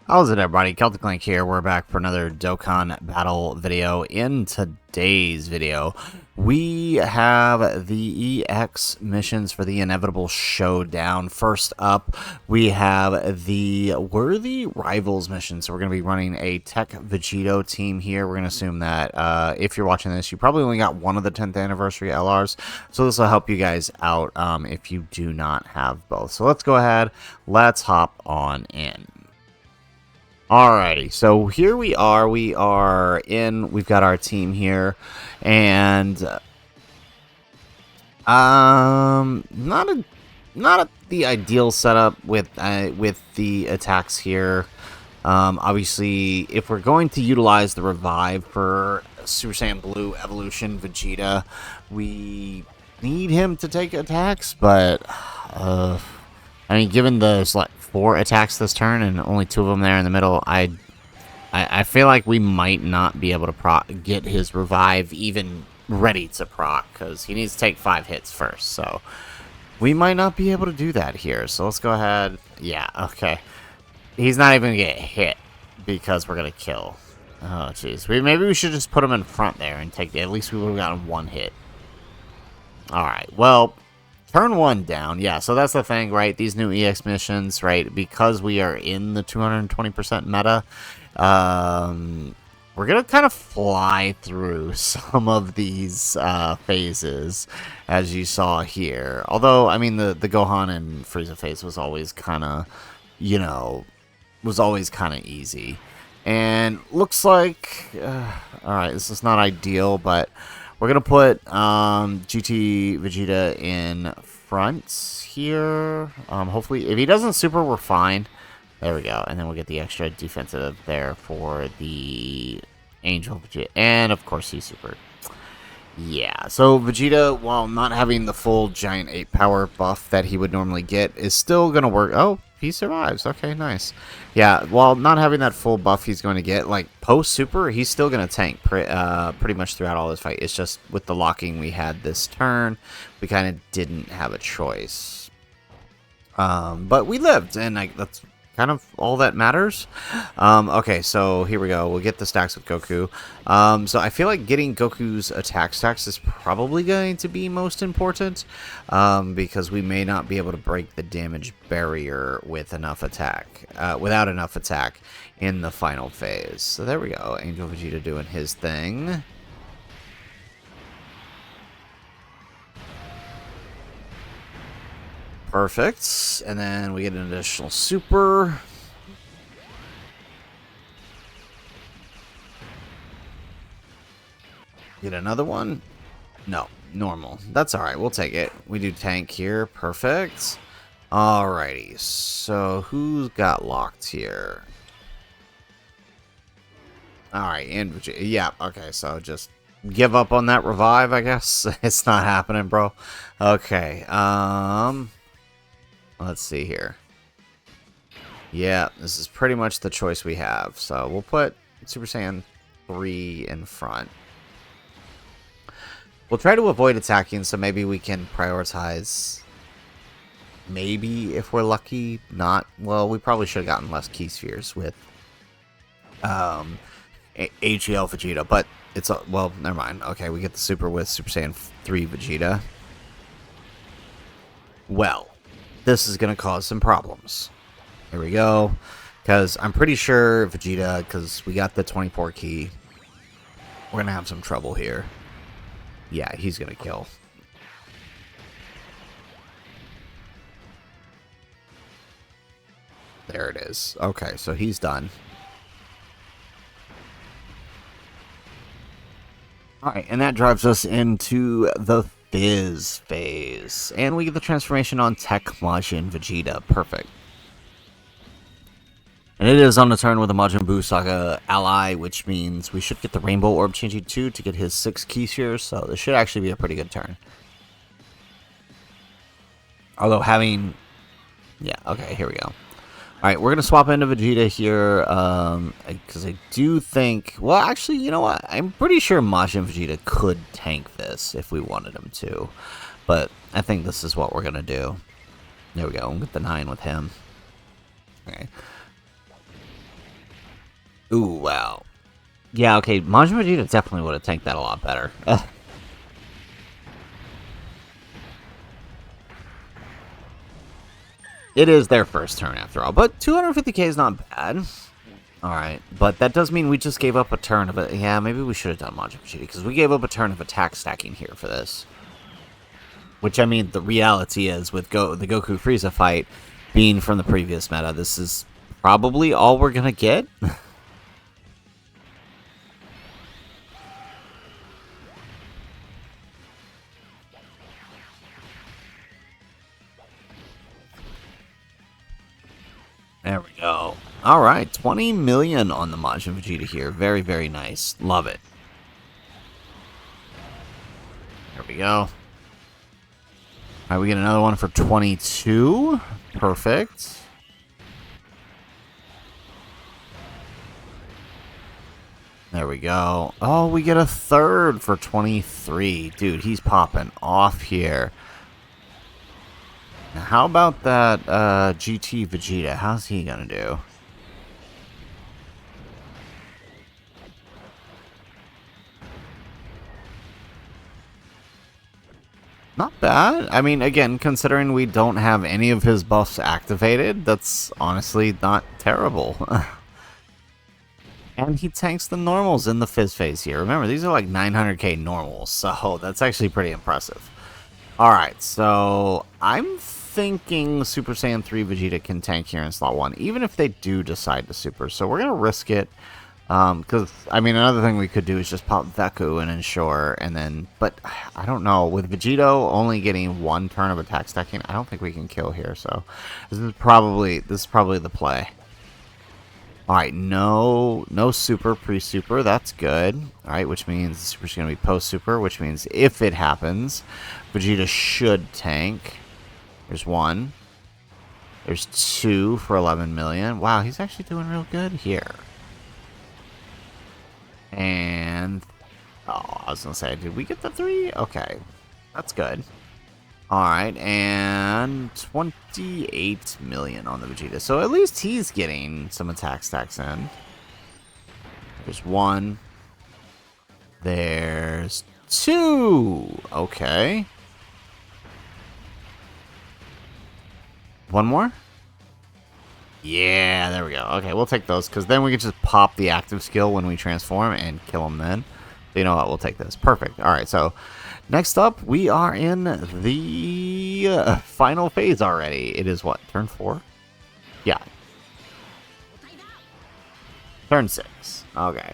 How's it, everybody? Celtic Link here. We're back for another Dokkan battle video. In today's video, we have the EX missions for the Inevitable Showdown. First up, we have the Worthy Rivals mission. So we're going to be running a Tech Vegito team here. We're going to assume that if you're watching this, you probably only got one of the 10th anniversary LRs. So this will help you guys out if you do not have both. So let's go ahead. Let's hop on in. Alrighty, so here we are. We've got our team here, and not the ideal setup with the attacks here. Obviously, if we're going to utilize the revive for Super Saiyan Blue Evolution Vegeta, we need him to take attacks, but I mean, given there's like 4 attacks this turn and only 2 of them there in the middle, I feel like we might not be able to get his revive even ready to proc, because he needs to take 5 hits first. So we might not be able to do that here. So let's go ahead. Yeah, okay. He's not even gonna get hit because we're gonna kill. Oh, jeez. Maybe we should just put him in front there and take at least we would have gotten 1 hit. All right. Well. Turn 1 down, yeah, so that's the thing, right? These new EX missions, right, because we are in the 220% meta, we're going to kind of fly through some of these phases, as you saw here. Although, I mean, the Gohan and Frieza phase was always kind of, easy. And looks like, alright, this is not ideal, but we're going to put GT Vegeta in front here. Hopefully, if he doesn't super, we're fine. There we go. And then we'll get the extra defensive there for the Angel Vegeta. And, of course, he's super. Yeah, so Vegeta, while not having the full Giant 8 power buff that he would normally get, is still going to work. Oh, he survives. Okay, nice. Yeah, while not having that full buff he's going to get, like, post-super, he's still going to tank pretty much throughout all this fight. It's just with the locking we had this turn, we kind of didn't have a choice. But we lived, and like that's kind of all that matters. Okay, so here we go. We'll get the stacks with Goku. So I feel like getting Goku's attack stacks is probably going to be most important, because we may not be able to break the damage barrier with enough attack, without enough attack in the final phase. So there we go. Angel Vegeta doing his thing. Perfect. And then we get an additional super. Get another one? No, normal. That's alright, we'll take it. We do tank here. Perfect. Alrighty, so who's got locked here? Alright, and yeah, okay, so just give up on that revive, I guess. It's not happening, bro. Okay, let's see here. Yeah, this is pretty much the choice we have. So we'll put Super Saiyan 3 in front. We'll try to avoid attacking, so maybe we can prioritize. Maybe, if we're lucky, not. Well, we probably should have gotten less key spheres with HEL Vegeta, but it's well, never mind. Okay, we get the super with Super Saiyan 3 Vegeta. Well, this is going to cause some problems. Here we go. Because I'm pretty sure Vegeta, because we got the 24 key, we're going to have some trouble here. Yeah, he's going to kill. There it is. Okay, so he's done. Alright, and that drives us into the Fizz phase. And we get the transformation on Tech Majin Vegeta. Perfect. And it is on the turn with a Majin Buu Saga ally, which means we should get the Rainbow Orb changing 2 to get his 6 key spheres, so this should actually be a pretty good turn. Although having... Yeah, okay, here we go. Alright, we're going to swap into Vegeta here, because I do think... Well, actually, you know what? I'm pretty sure Majin Vegeta could tank this if we wanted him to. But I think this is what we're going to do. There we go. We'll get the 9 with him. Okay. Ooh, wow. Yeah, okay, Majin Vegeta definitely would have tanked that a lot better. It is their first turn after all, but 250k is not bad. Alright, but that does mean we just gave up a turn of it. Yeah, maybe we should have done Majin Vegeta, because we gave up a turn of attack stacking here for this. Which, I mean, the reality is, with the Goku Frieza fight being from the previous meta, this is probably all we're gonna get. There we go. Alright, 20 million on the Majin Vegeta here. Very, very nice. Love it. There we go. Alright, we get another one for 22. Perfect. There we go. Oh, we get a third for 23. Dude, he's popping off here. Now, how about that GT Vegeta? How's he gonna do? Not bad. I mean, again, considering we don't have any of his buffs activated, that's honestly not terrible. And he tanks the normals in the Fizz phase here. Remember, these are like 900k normals, so that's actually pretty impressive. Alright, so I'm thinking Super Saiyan 3 Vegeta can tank here in slot 1, even if they do decide to super. So we're going to risk it. Because, I mean, another thing we could do is just pop Deku and ensure, and then, but I don't know, with Vegito only getting one turn of attack stacking, I don't think we can kill here, so this is probably the play. Alright, no super, pre-super, that's good. Alright, which means the super's going to be post-super, which means if it happens, Vegeta should tank. There's one. There's two for 11 million. Wow, he's actually doing real good here. And, oh, I was going to say, did we get the 3? Okay, that's good. Alright, and 28 million on the Vegeta. So at least he's getting some attack stacks in. There's one. There's two. Okay. One more? Yeah, there we go. Okay, we'll take those, because then we can just pop the active skill when we transform and kill him then. So you know what? We'll take this. Perfect. Alright, so next up, we are in the final phase already. It is what? Turn 4? Yeah. Turn 6. Okay.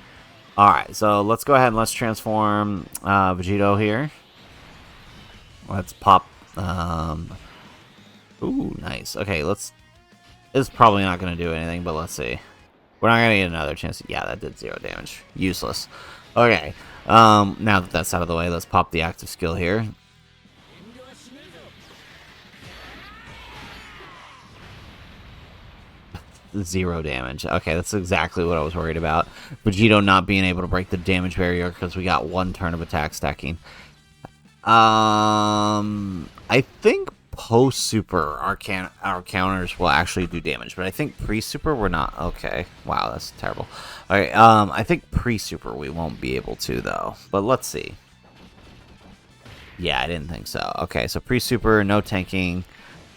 Alright, so let's go ahead and let's transform Vegito here. Let's pop... Ooh, nice. Okay, let's... This is probably not going to do anything, but let's see. We're not going to get another chance. Yeah, that did 0 damage. Useless. Okay. Now that that's out of the way, let's pop the active skill here. Zero damage. Okay, that's exactly what I was worried about. Vegito not being able to break the damage barrier because we got one turn of attack stacking. I think post-super, our counters will actually do damage, but I think pre-super we're not. Okay, wow, that's terrible. Alright, I think pre-super we won't be able to, though, but let's see. Yeah, I didn't think so. Okay, so pre-super, no tanking,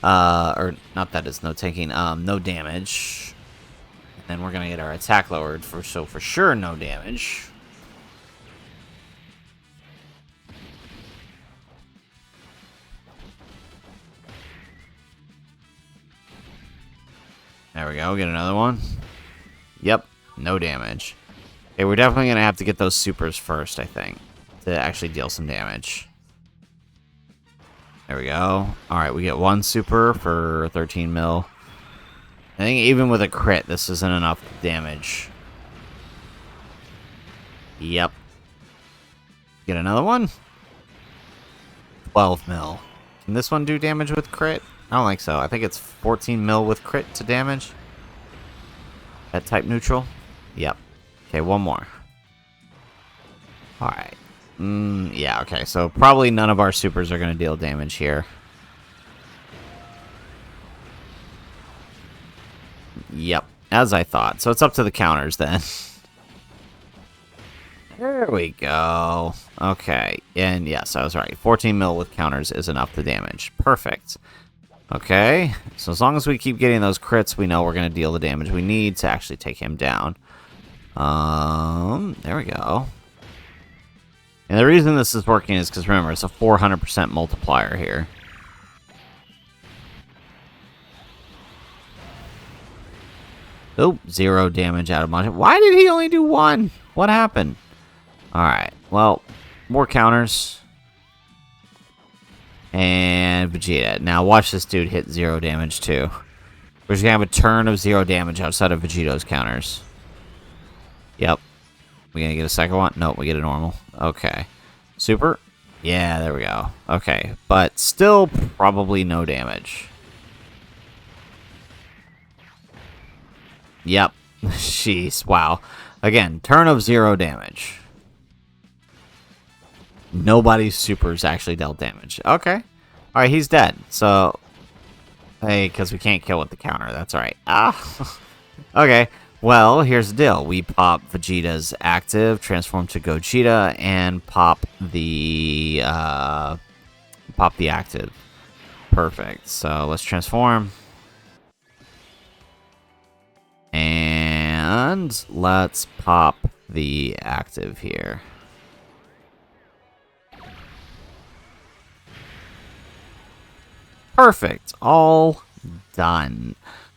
or not that is no tanking, no damage. Then we're gonna get our attack lowered, so for sure no damage. There we go, get another one. Yep, no damage. Okay, we're definitely going to have to get those supers first, I think, to actually deal some damage. There we go. Alright, we get one super for 13 mil. I think even with a crit, this isn't enough damage. Yep. Get another one? 12 mil. Can this one do damage with crit? I don't think so. I think it's 14 mil with crit to damage. That type neutral? Yep. Okay, one more. Alright. Yeah, okay. So probably none of our supers are going to deal damage here. Yep. As I thought. So it's up to the counters then. There we go. Okay, and yes, I was right. 14 mil with counters isn't up to damage. Perfect. Okay, so as long as we keep getting those crits, we know we're going to deal the damage we need to actually take him down. There we go. And the reason this is working is because, remember, it's a 400% multiplier here. Oh, 0 damage out of Majin. Why did he only do 1? What happened? Alright, well, more counters. And Vegeta. Now watch this dude hit 0 damage too. We're just going to have a turn of 0 damage outside of Vegeto's counters. Yep. We going to get a second one? No, we get a normal. Okay. Super? Yeah, there we go. Okay, but still probably no damage. Yep. Jeez, wow. Again, turn of 0 damage. Nobody's supers actually dealt damage. Okay. Alright, he's dead. So, hey, because we can't kill with the counter. That's alright. Ah. Okay. Well, here's the deal. We pop Vegeta's active, transform to Gogeta, and pop the active. Perfect. So let's transform. And let's pop the active here. Perfect. All done.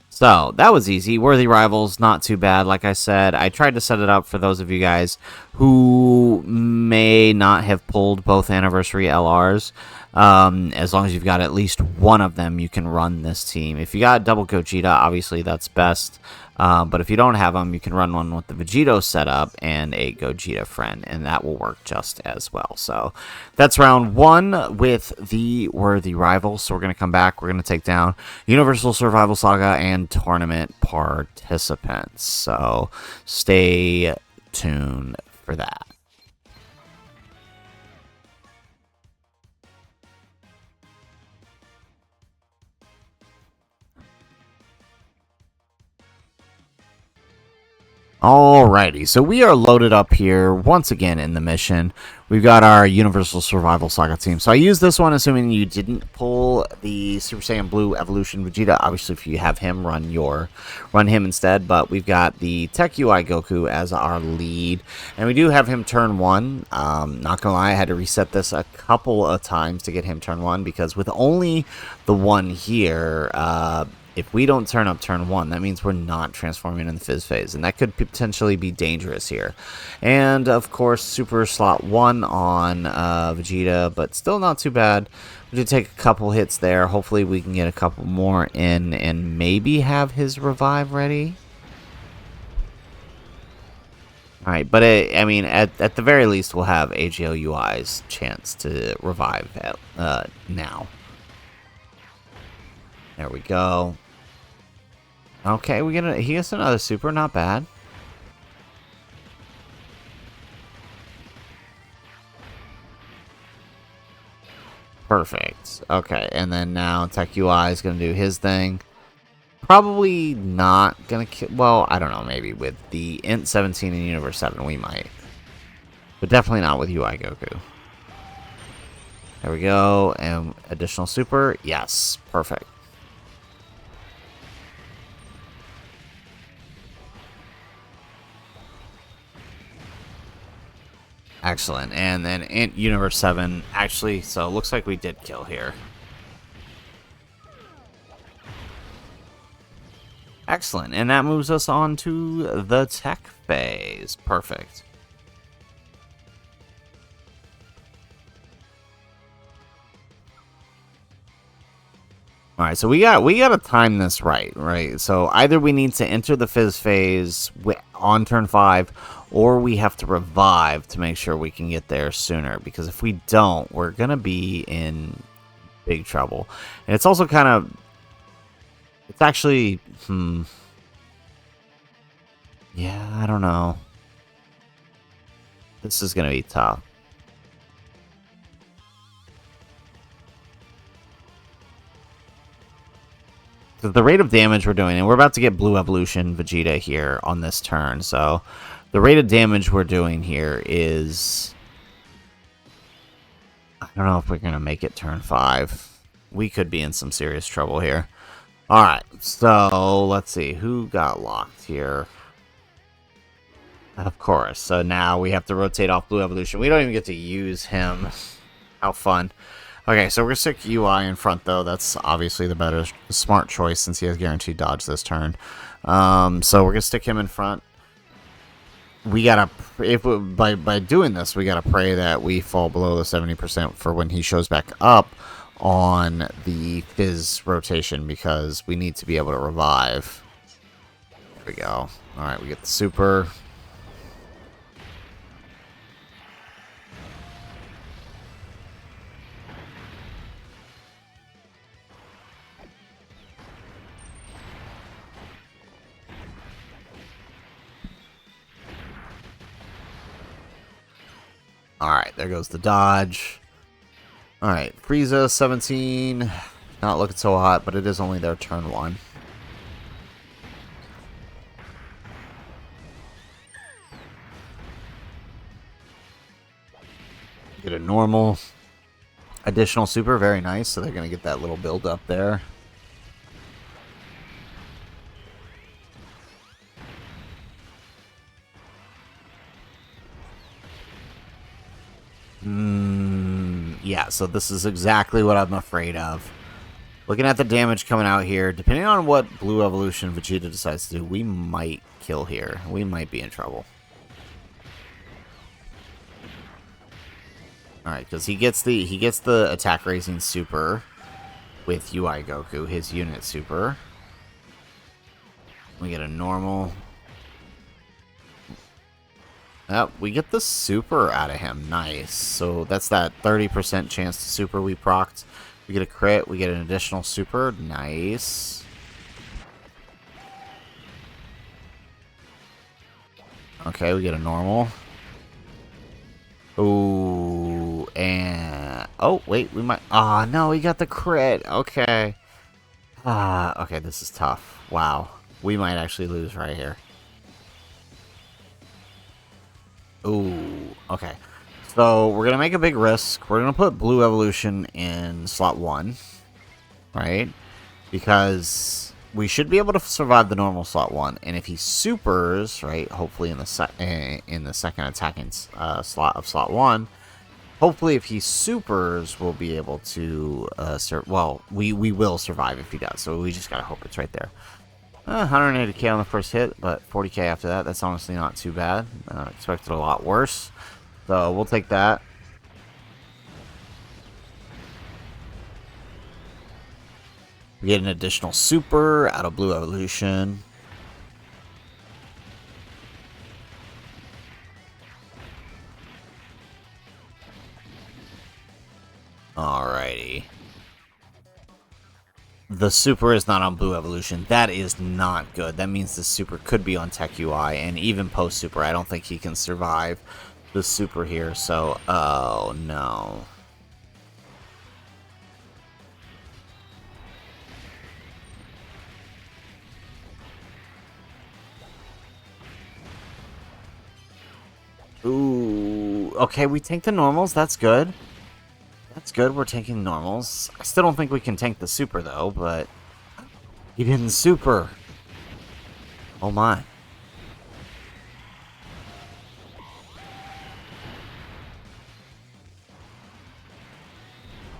So, that was easy. Worthy Rivals, not too bad. Like I said, I tried to set it up for those of you guys who may not have pulled both Anniversary LRs. As long as you've got at least one of them, you can run this team. If you got double Gogeta, obviously that's best. But if you don't have them, you can run one with the Vegito setup and a Gogeta friend, and that will work just as well. So that's round 1 with the Worthy Rivals. So we're going to come back. We're going to take down Universal Survival Saga and tournament participants. So stay tuned for that. Alrighty, so we are loaded up here once again in the mission. We've got our Universal Survival Saga team. So I used this one assuming you didn't pull the Super Saiyan Blue Evolution Vegeta. Obviously, if you have him, run him instead. But we've got the Tech UI Goku as our lead. And we do have him turn 1. Not gonna lie, I had to reset this a couple of times to get him turn 1. Because with only the one here, if we don't turn up turn 1, that means we're not transforming in the Fizz phase, and that could potentially be dangerous here. And, of course, Super Slot 1 on Vegeta, but still not too bad. We did take a couple hits there. Hopefully we can get a couple more in and maybe have his revive ready. Alright, but I mean, at the very least, we'll have AGO UI's chance to revive now. There we go. Okay, he gets another super, not bad. Perfect. Okay, and then now Tech UI is going to do his thing. Probably not going to kill... Well, I don't know, maybe with the Int 17 and Universe 7 we might. But definitely not with UI Goku. There we go, and additional super. Yes, perfect. Excellent. And then Int Universe 7, actually, so it looks like we did kill here. Excellent. And that moves us on to the tech phase. Perfect. All right, so we got to time this right? So either we need to enter the Fizz phase on turn 5, or we have to revive to make sure we can get there sooner. Because if we don't, we're gonna be in big trouble. And it's also kind of, it's actually, yeah, I don't know. This is gonna be tough. the rate of damage we're doing, and we're about to get Blue Evolution Vegeta here on this turn, so the rate of damage we're doing here is... I don't know if we're going to make it turn 5. We could be in some serious trouble here. Alright, so let's see. Who got locked here? Of course. So now we have to rotate off Blue Evolution. We don't even get to use him. How fun. Okay, so we're going to stick UI in front, though. That's obviously the smart choice since he has guaranteed dodge this turn. So we're going to stick him in front. We gotta, by doing this, we gotta pray that we fall below the 70% for when he shows back up on the Fizz rotation, because we need to be able to revive. There we go. Alright, we get the super. Alright, there goes the dodge. Alright, Frieza, 17. Not looking so hot, but it is only their turn 1. Get a normal. Additional super, very nice. So they're going to get that little build up there. Yeah, so this is exactly what I'm afraid of. Looking at the damage coming out here, depending on what Blue Evolution Vegeta decides to do, we might kill here. We might be in trouble. Alright, because he gets the attack raising super with UI Goku, his unit super. We get a normal. Yep, we get the super out of him. Nice. So that's that 30% chance to super we procced. We get a crit. We get an additional super. Nice. Okay, we get a normal. Ooh, and... Oh, wait, we might... Ah, oh, no, we got the crit. Okay. Okay, this is tough. Wow. We might actually lose right here. Ooh, okay. So, we're going to make a big risk. We're going to put Blue Evolution in slot 1. Right? Because we should be able to survive the normal slot 1. And if he supers, right, hopefully in the second attacking slot of slot 1, hopefully if he supers, we'll be able to, well, we will survive if he does. So, we just got to hope it's right there. 180k on the first hit, but 40k after that. That's honestly not too bad. Expected a lot worse. So we'll take that. We get an additional super out of Blue Evolution. Alrighty. The super is not on Blue Evolution. That is not good. That means the super could be on Tech UI, and even post-super, I don't think he can survive the super here, so... Oh, no. Ooh, okay, we tank the normals. That's good. That's good, we're tanking normals. I still don't think we can tank the super, though, but... He didn't super. Oh, my.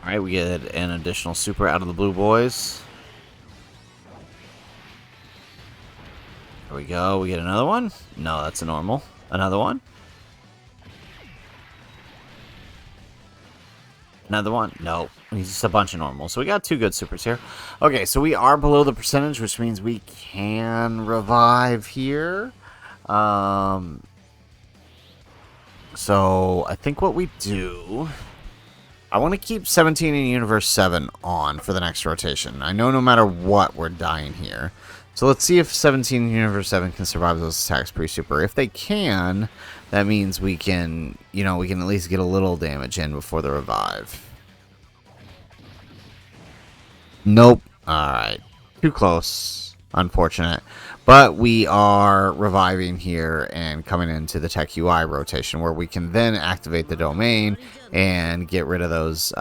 Alright, we get an additional super out of the blue boys. There we go. We get another one? No, that's a normal. Another one? Another one? No. He's just a bunch of normals. So we got 2 good supers here. Okay, so we are below the percentage, which means we can revive here. So I think what we do... I want to keep 17 in Universe 7 on for the next rotation. I know no matter what, we're dying here. So let's see if 17 in Universe 7 can survive those attacks pre-super. If they can, that means we can, you know, we can at least get a little damage in before the revive. Nope. Alright. Too close. Unfortunate. But we are reviving here and coming into the Tech UI rotation where we can then activate the domain and get rid of those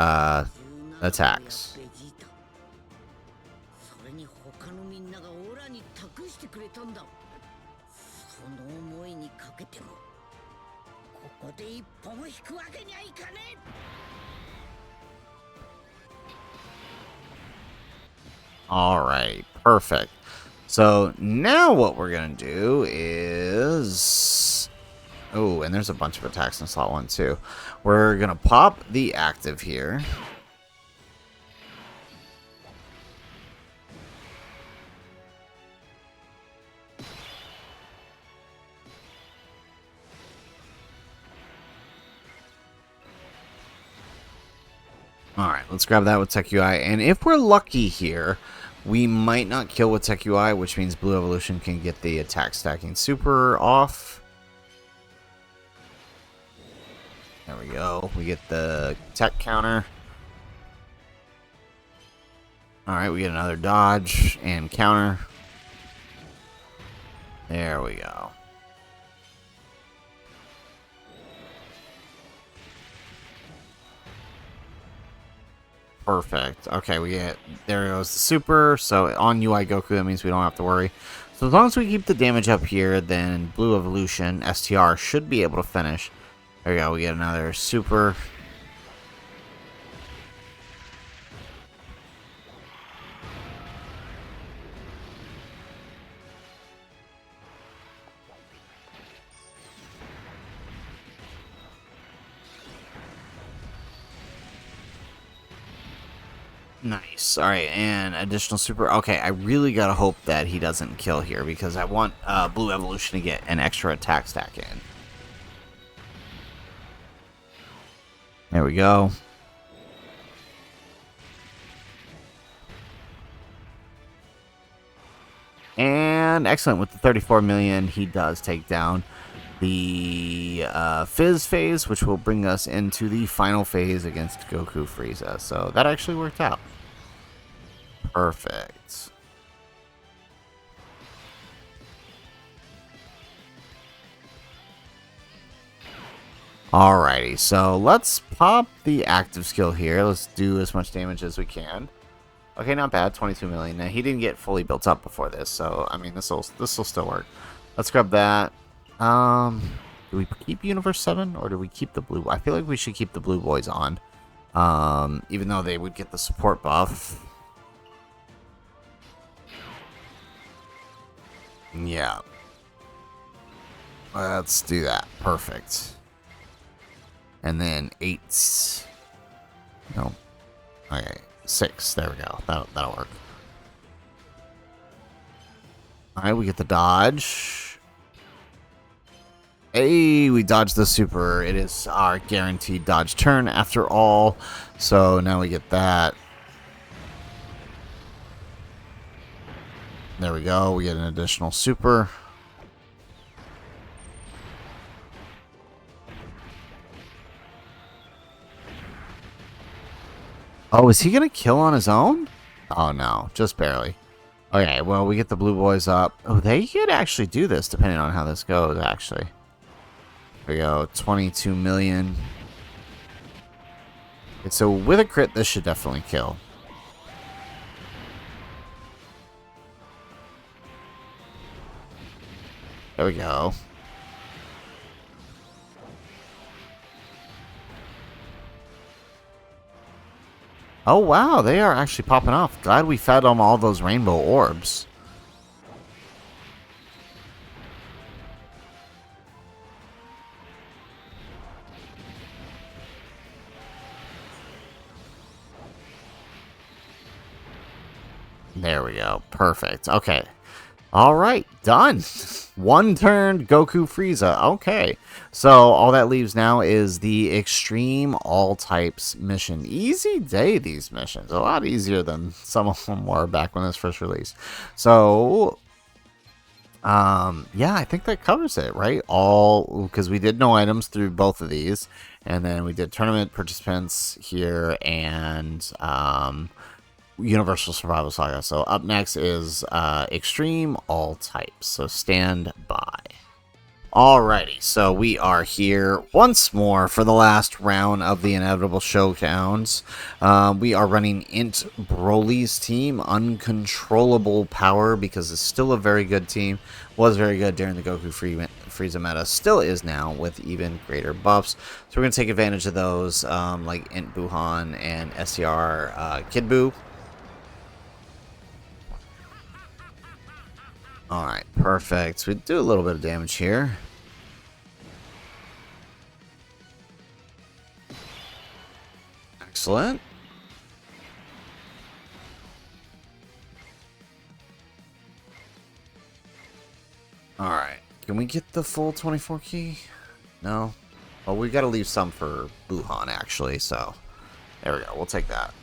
attacks. Alright, perfect. So now what we're going to do is... Oh, and there's a bunch of attacks in slot 1 too. We're going to pop the active here. Alright, let's grab that with Tech UI. And if we're lucky here, we might not kill with Tech UI, which means Blue Evolution can get the attack stacking super off. There we go. We get the tech counter. Alright, we get another dodge and counter. There we go. Perfect. Okay, we get... There goes the super. So on UI Goku, that means we don't have to worry. So as long as we keep the damage up here, then Blue Evolution, STR, should be able to finish. There we go. We get another super. Nice. Alright, and additional super. Okay, I really gotta hope that he doesn't kill here because I want Blue Evolution to get an extra attack stack in. There we go. And excellent. With the 34 million, he does take down the Fizz phase, which will bring us into the final phase against Goku Frieza. So that actually worked out. Perfect. Alrighty, so let's pop the active skill here. Let's do as much damage as we can. Okay, not bad. 22 million. Now, he didn't get fully built up before this, so I mean, this will still work. Let's grab that. Do we keep Universe 7 or do we keep the blue? I feel like we should keep the blue boys on, even though they would get the support buff. Yeah. Let's do that. Perfect. And then 8. No. Okay. 6. There we go. That'll work. Alright, we get the dodge. Hey, we dodged the super. It is our guaranteed dodge turn after all. So now we get that. There we go. We get an additional super. Oh, is he going to kill on his own? Oh, no. Just barely. Okay, well, we get the blue boys up. Oh, they could actually do this, depending on how this goes, actually. There we go. 22 million. Okay, so with a crit, this should definitely kill. There we go. Oh, wow. They are actually popping off. Glad we fed them all those rainbow orbs. There we go. Perfect. Okay. All right. Done. One turn Goku Frieza. Okay. So all that leaves now is the Extreme All Types mission. Easy day, these missions. A lot easier than some of them were back when this first released. So, yeah, I think that covers it, right? All, because we did no items through both of these. And then we did tournament participants here and, Universal Survival Saga. So up next is Extreme All Types. So stand by. Alrighty, so we are here once more for the last round of the Inevitable Showdowns. We are running Int Broly's team, Uncontrollable Power, because it's still a very good team. Was very good during the Goku Frieza meta, still is now with even greater buffs. So we're going to take advantage of those, like Int Buhan and SCR Kid Buu. Alright, perfect. So we do a little bit of damage here. Excellent. Alright. Can we get the full 24 key? No? Well, we gotta leave some for Buhan, actually, so... There we go. We'll take that.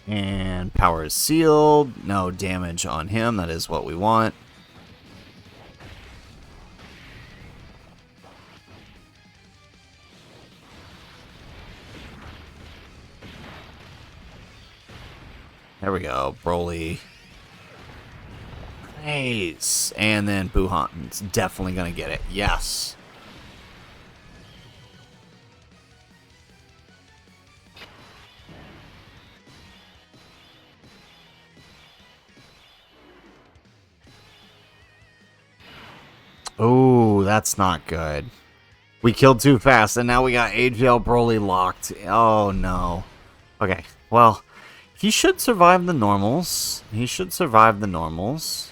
And power is sealed. No damage on him. That is what we want. There we go. Broly. Nice. And then Buhan's definitely going to get it. Yes. Oh, that's not good. We killed too fast, and now we got AGL Broly locked. Oh, no. Okay, well, he should survive the normals. He should survive the normals.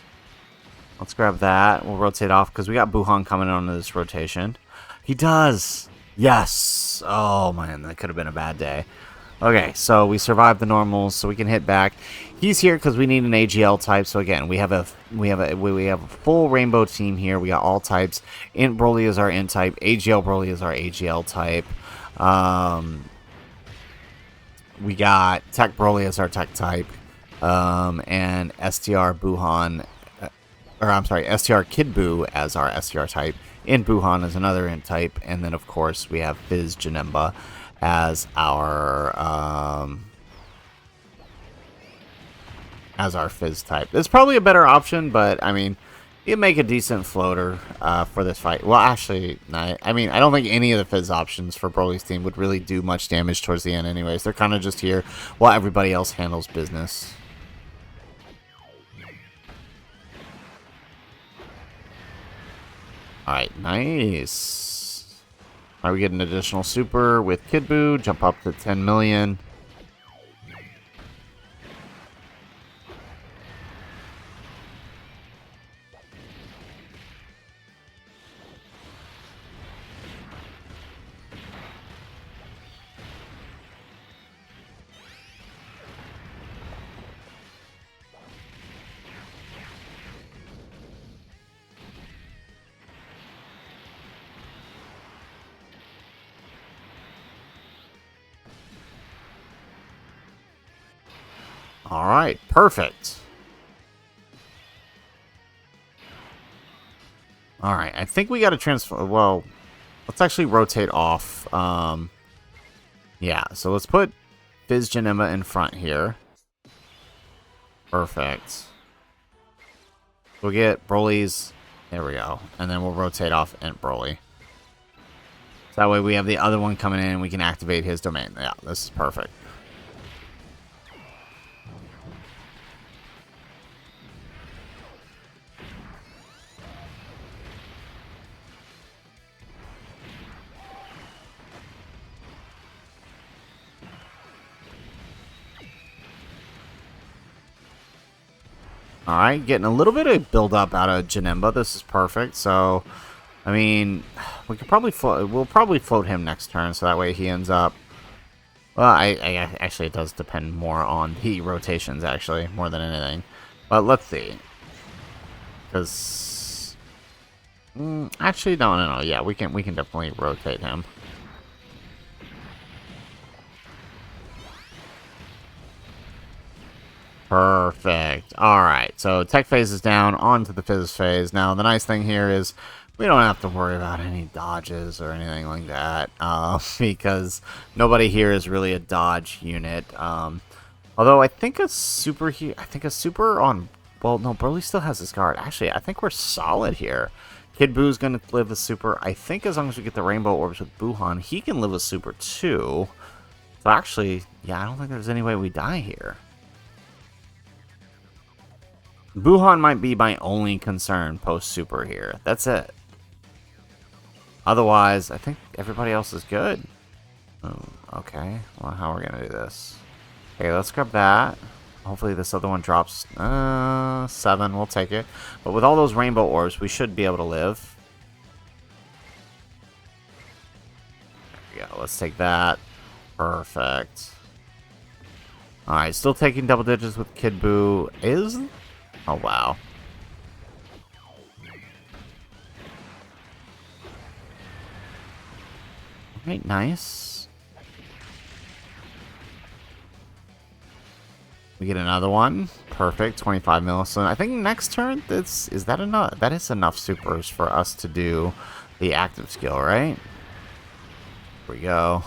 Let's grab that. We'll rotate off, because we got Buhan coming onto this rotation. He does! Yes! Oh, man, that could have been a bad day. Okay, so we survived the normals, so we can hit back. He's here because we need an AGL type. So again, we have a full rainbow team here. We got all types. Int Broly is our Int type. AGL Broly is our AGL type. We got Tech Broly as our Tech type, and STR Buhan, or I'm sorry, STR Kid Buu as our STR type. Int Buhan is another Int type, and then of course we have Fizz Janemba as our Fizz type. It's probably a better option, but I mean, you make a decent floater for this fight. Well, actually, I mean, I don't think any of the Fizz options for Broly's team would really do much damage towards the end anyways. They're kind of just here while everybody else handles business. Alright, nice. Alright, we get an additional super with Kid Buu, jump up to 10 million. Alright, perfect. Alright, I think we got to transfer... Well, let's actually rotate off. Yeah, so let's put Fizz Janemba in front here. Perfect. We'll get Broly's... There we go. And then we'll rotate off Int Broly. So that way we have the other one coming in and we can activate his domain. Yeah, this is perfect. Alright, getting a little bit of build-up out of Janemba. This is perfect. So, I mean, we could probably float... We'll probably float him next turn, so that way he ends up... Well, actually, it does depend more on the rotations, actually, more than anything. But let's see. Because... actually, no. Yeah, we can definitely rotate him. Perfect. Alright, so Tech phase is down, on to the Fizz phase. Now, the nice thing here is We don't have to worry about any dodges or anything like that, because nobody here is really a dodge unit. Although I think a super here, I think a super on, well, no, Broly still has his guard. Actually, I think we're solid here. Kid Boo's gonna live a super. I think as long as we get the rainbow orbs with Buhan, he can live a super too. So actually, yeah, I don't think there's any way we die here. Buhan might be my only concern post-super here. That's it. Otherwise, I think everybody else is good. Oh, okay. Well, how are we going to do this? Okay, let's grab that. Hopefully this other one drops 7. We'll take it. But with all those rainbow orbs, we should be able to live. There we go. Let's take that. Perfect. Alright, still taking double digits with Kid Buu. Oh, wow. Alright, nice. We get another one. Perfect. 25 millisecond. I think next turn, is that enough? That is enough supers for us to do the active skill, right? Here we go.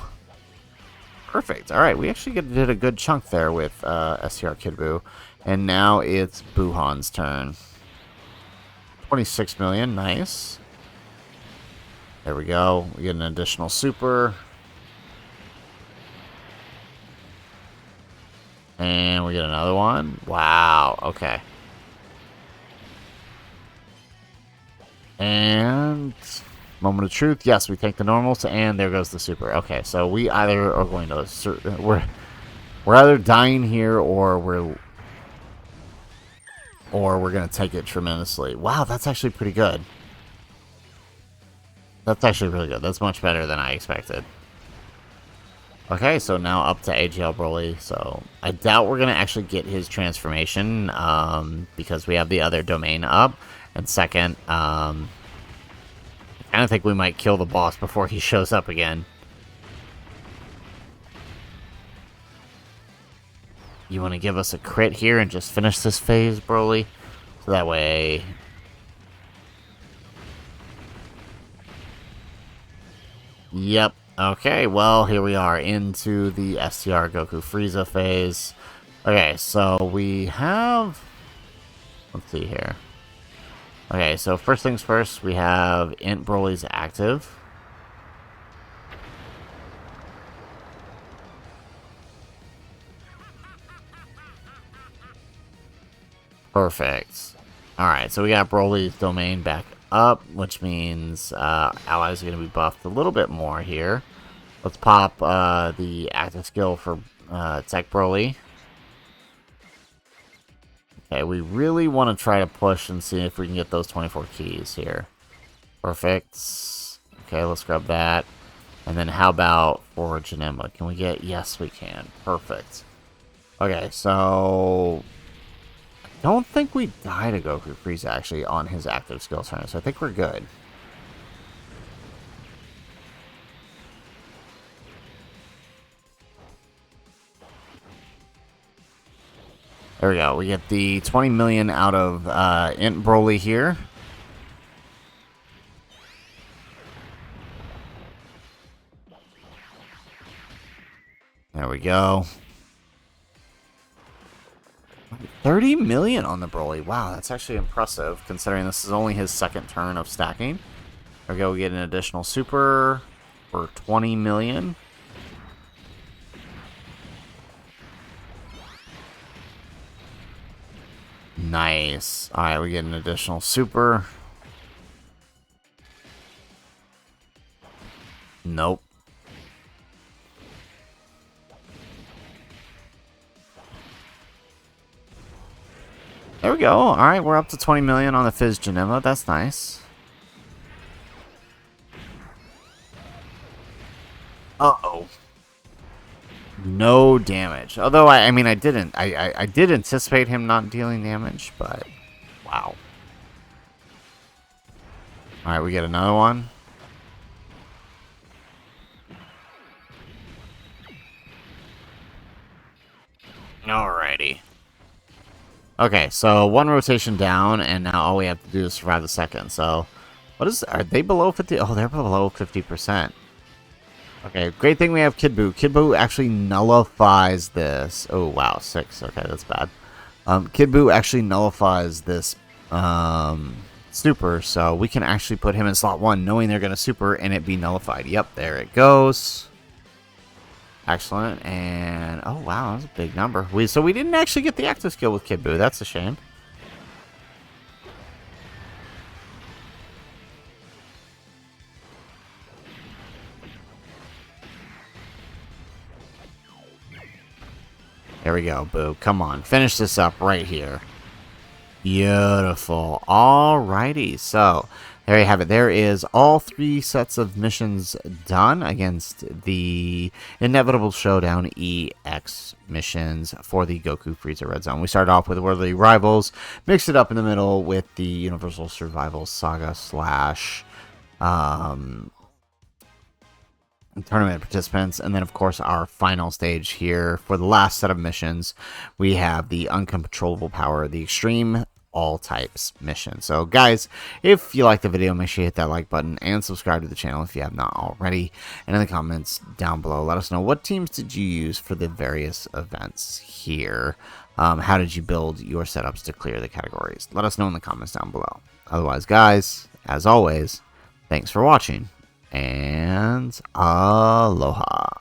Perfect. Alright, we actually did a good chunk there with STR Kid Buu. And now it's Buhan's turn. 26 million. Nice. There we go. We get an additional super. And we get another one. Wow. Okay. And moment of truth. Yes, we take the normals, and there goes the super. Okay, so we either are going to we're either dying here, or we're going to take it tremendously. Wow, that's actually pretty good. That's actually really good. That's much better than I expected. Okay, so now up to AGL Broly. So I doubt we're going to actually get his transformation because we have the other domain up. And second, I kind of think we might kill the boss before he shows up again. You want to give us a crit here and just finish this phase, Broly? So that way... Yep. Okay, well, here we are into the STR Goku Frieza phase. Okay, so we have... Let's see here. Okay, so first things first, we have Int Broly's active. Perfect. Alright, so we got Broly's domain back up, which means allies are going to be buffed a little bit more here. Let's pop the active skill for Tech Broly. Okay, we really want to try to push and see if we can get those 24 keys here. Perfect. Okay, let's grab that. And then how about for Janemba? Can we get... Yes, we can. Perfect. Okay, so... I don't think we die to Goku Frieza, actually, on his active skill turn, so I think we're good. There we go. We get the 20 million out of Int Broly here. There we go. 30 million on the Broly. Wow, that's actually impressive, considering this is only his second turn of stacking. There we go. We get an additional super for 20 million. Nice. Alright, we get an additional super. Nope. There we go. Alright, we're up to 20 million on the Fizz Janemba. That's nice. Uh-oh. No damage. Although, I mean, I did anticipate him not dealing damage, but wow. Alright, we get another one. Alrighty. Okay, so one rotation down, and now all we have to do is survive the second. So Are they below 50? Oh, they're below 50%. Okay, great thing we have Kid Buu. Kid Buu actually nullifies this. Oh, wow, 6. Okay, that's bad. Kid Buu actually nullifies this super, so we can actually put him in slot 1, knowing they're going to super and it be nullified. Yep, there it goes. Excellent, and oh wow, that's a big number. So we didn't actually get the active skill with Kid Buu. That's a shame. There we go, Boo. Come on, finish this up right here. Beautiful. Alrighty, so there you have it. There is all 3 sets of missions done against the Inevitable Showdown EX missions for the Goku Frieza Red Zone. We started off with Worthy Rivals, mixed it up in the middle with the Universal Survival Saga slash tournament participants, and then of course our final stage here for the last set of missions, we have the Uncontrollable Power, the Extreme All Types mission. So guys, if you like the video, make sure you hit that like button and subscribe to the channel if you have not already, and in the comments down below let us know what teams did you use for the various events here. How did you build your setups to clear the categories? Let us know in the comments down below. Otherwise guys, as always, thanks for watching and aloha.